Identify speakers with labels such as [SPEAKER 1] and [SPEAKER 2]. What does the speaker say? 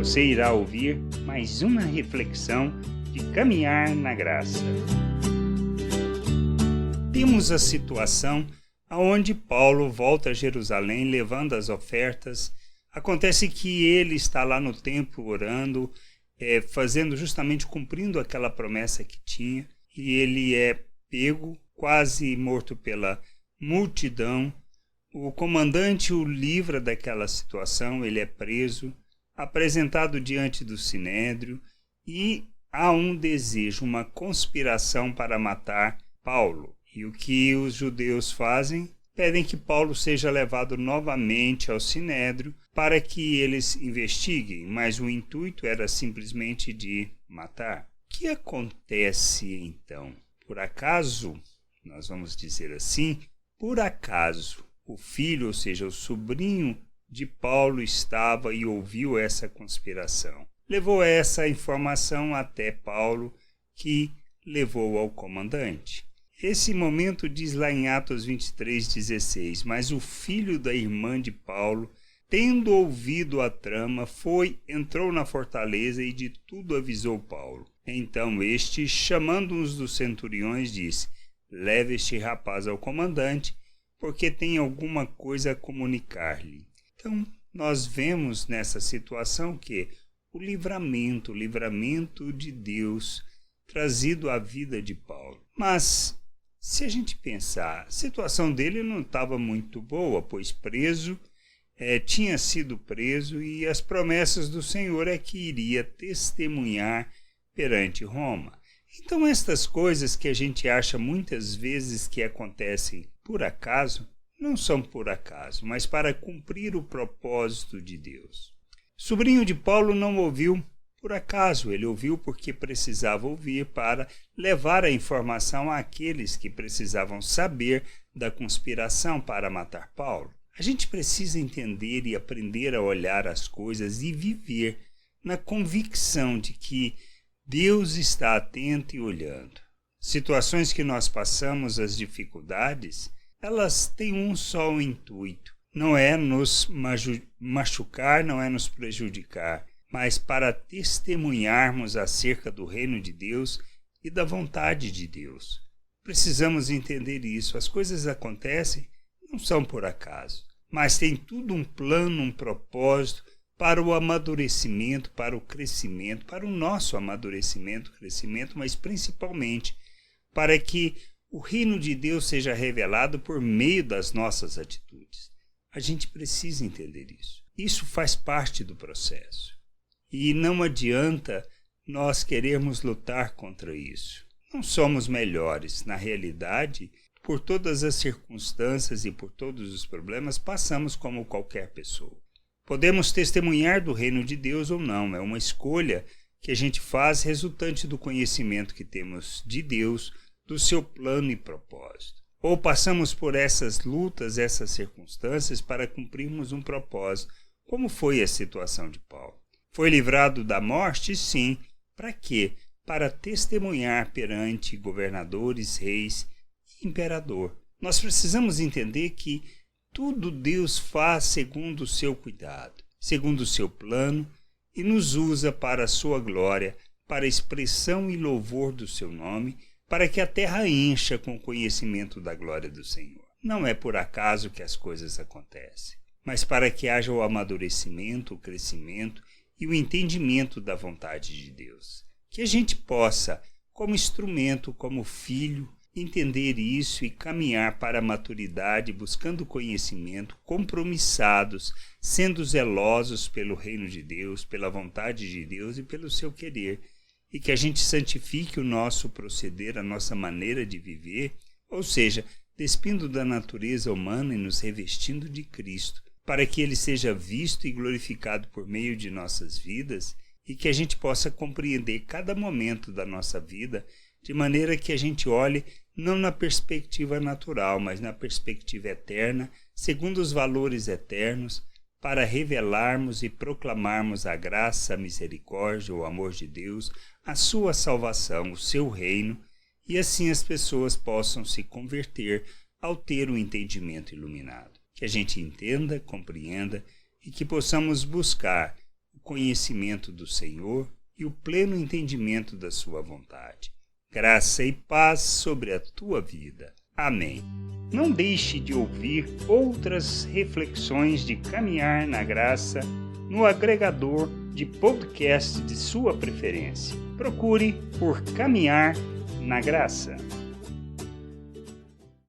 [SPEAKER 1] você irá ouvir mais uma reflexão de caminhar na graça. Temos a situação onde Paulo volta a Jerusalém levando as ofertas. Acontece que ele está lá no templo orando, cumprindo aquela promessa que tinha, e ele é pego, quase morto pela multidão. O comandante o livra daquela situação, ele é preso, apresentado diante do Sinédrio, e há um desejo, uma conspiração para matar Paulo. E o que os judeus fazem? Pedem que Paulo seja levado novamente ao Sinédrio para que eles investiguem, mas o intuito era simplesmente de matar. O que acontece então? Por acaso, nós vamos dizer assim, por acaso o filho, ou seja, o sobrinho de Paulo estava e ouviu essa conspiração. Levou essa informação até Paulo, que levou ao comandante. Esse momento diz lá em Atos 23:16, mas o filho da irmã de Paulo, tendo ouvido a trama, entrou na fortaleza e de tudo avisou Paulo. Então este, chamando um dos centuriões, disse: leve este rapaz ao comandante, porque tem alguma coisa a comunicar-lhe. Então, nós vemos nessa situação que o livramento de Deus trazido à vida de Paulo. Mas, se a gente pensar, a situação dele não estava muito boa, pois tinha sido preso, e as promessas do Senhor é que iria testemunhar perante Roma. Então, estas coisas que a gente acha muitas vezes que acontecem por acaso, não são por acaso, mas para cumprir o propósito de Deus. O sobrinho de Paulo não ouviu por acaso, ele ouviu porque precisava ouvir para levar a informação àqueles que precisavam saber da conspiração para matar Paulo. A gente precisa entender e aprender a olhar as coisas e viver na convicção de que Deus está atento e olhando. Situações que nós passamos, as dificuldades, elas têm um só intuito. Não é nos machucar, não é nos prejudicar, mas para testemunharmos acerca do reino de Deus e da vontade de Deus. Precisamos entender isso. As coisas acontecem, não são por acaso, mas tem tudo um plano, um propósito para o amadurecimento, para o crescimento, para o nosso amadurecimento, crescimento, mas principalmente para que o reino de Deus seja revelado por meio das nossas atitudes. A gente precisa entender isso. Isso faz parte do processo. E não adianta nós querermos lutar contra isso. Não somos melhores. Na realidade, por todas as circunstâncias e por todos os problemas, passamos como qualquer pessoa. Podemos testemunhar do reino de Deus ou não. É uma escolha que a gente faz resultante do conhecimento que temos de Deus, do seu plano e propósito. Ou passamos por essas lutas, essas circunstâncias para cumprirmos um propósito, como foi a situação de Paulo. Foi livrado da morte? Sim. Para quê? Para testemunhar perante governadores, reis e imperador. Nós precisamos entender que tudo Deus faz segundo o seu cuidado, segundo o seu plano, e nos usa para a sua glória, para a expressão e louvor do seu nome, para que a terra encha com o conhecimento da glória do Senhor. Não é por acaso que as coisas acontecem, mas para que haja o amadurecimento, o crescimento e o entendimento da vontade de Deus. Que a gente possa, como instrumento, como filho, entender isso e caminhar para a maturidade, buscando conhecimento, compromissados, sendo zelosos pelo reino de Deus, pela vontade de Deus e pelo seu querer. E que a gente santifique o nosso proceder, a nossa maneira de viver, ou seja, despindo da natureza humana e nos revestindo de Cristo, para que Ele seja visto e glorificado por meio de nossas vidas, e que a gente possa compreender cada momento da nossa vida, de maneira que a gente olhe não na perspectiva natural, mas na perspectiva eterna, segundo os valores eternos, para revelarmos e proclamarmos a graça, a misericórdia, o amor de Deus, a sua salvação, o seu reino, e assim as pessoas possam se converter ao ter o entendimento iluminado. Que a gente entenda, compreenda e que possamos buscar o conhecimento do Senhor e o pleno entendimento da sua vontade. Graça e paz sobre a tua vida. Amém. Não deixe de ouvir outras reflexões de caminhar na graça no agregador de podcast de sua preferência. Procure por Caminhar na Graça.